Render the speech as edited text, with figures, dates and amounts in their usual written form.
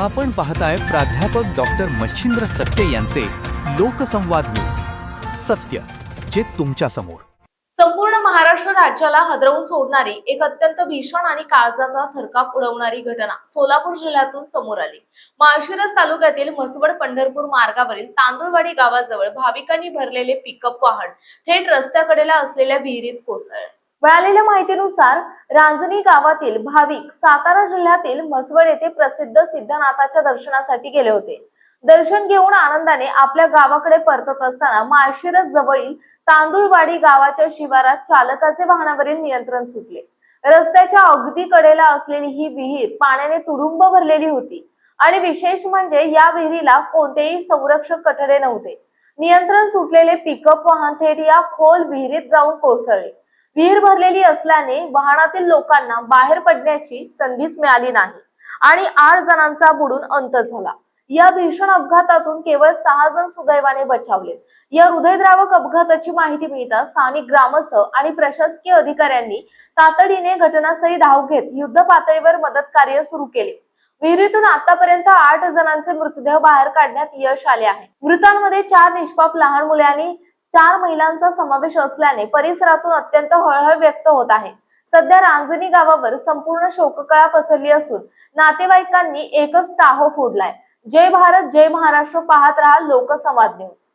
आपण पाहताय प्राध्यापक डॉक्टर मच्छिंद्र सत्य यांचे लोकसंवाद न्यूज. सत्य जे तुमच्या समोर. संपूर्ण महाराष्ट्र राज्याला हादरवून सोडणारी एक अत्यंत भीषण आणि काळजाचा थरकाप उडवणारी घटना सोलापूर जिल्ह्यातून समोर आली. माळशिरस तालुक्यातील म्हसवड पंढरपूर मार्गावरील तांदुळवाडी गावाजवळ भाविकांनी भरलेले पिकअप वाहन थेट रस्त्याकडेला असलेल्या विहिरीत कोसळले. मिळालेल्या माहितीनुसार रांजणी गावातील भाविक सातारा जिल्ह्यातील म्हसवड येथे प्रसिद्ध सिद्धनाथाच्या दर्शनासाठी गेले होते. दर्शन घेऊन आनंदाने आपल्या गावाकडे परतत असताना माळशिरस जवळील तांदुळवाडी गावाच्या शिवारात चालकाचे वाहनावरील नियंत्रण सुटले. रस्त्याच्या अगदी कडेला असलेली ही विहीर पाण्याने तुडुंब भरलेली होती आणि विशेष म्हणजे या विहिरीला कोणतेही संरक्षक कठडे नव्हते. नियंत्रण सुटलेले पिकअप वाहन थेट या खोल विहिरीत जाऊन कोसळले. विहीर भरलेली असल्याने वाहनातील लोकांना बाहेर पडण्याची संधीच मिळाली नाही आणि 8 जणांचा बुडून अंत झाला. या भीषण अपघातातून केवळ 6 जण सुदैवाने बचावले. या हृदयद्रावक अपघाताची माहिती मिळताच स्थानिक ग्रामस्थ आणि प्रशासकीय अधिकाऱ्यांनी तातडीने घटनास्थळी धाव घेत युद्ध पातळीवर मदत कार्य सुरू केले. विहिरीतून आतापर्यंत 8 जणांचे मृतदेह बाहेर काढण्यात यश आले आहे. मृतांमध्ये 4 निष्पाप लहान मुले आणि 4 महिलांचा समावेश असल्याने परिसरातून अत्यंत हळहळ व्यक्त होत आहे. सध्या रांजणी गावावर संपूर्ण शोककळा पसरली असून नातेवाईकांनी एकच टाहो फोडलाय. जय भारत जय महाराष्ट्र पाहत रहा लोकसंवाद न्यूज.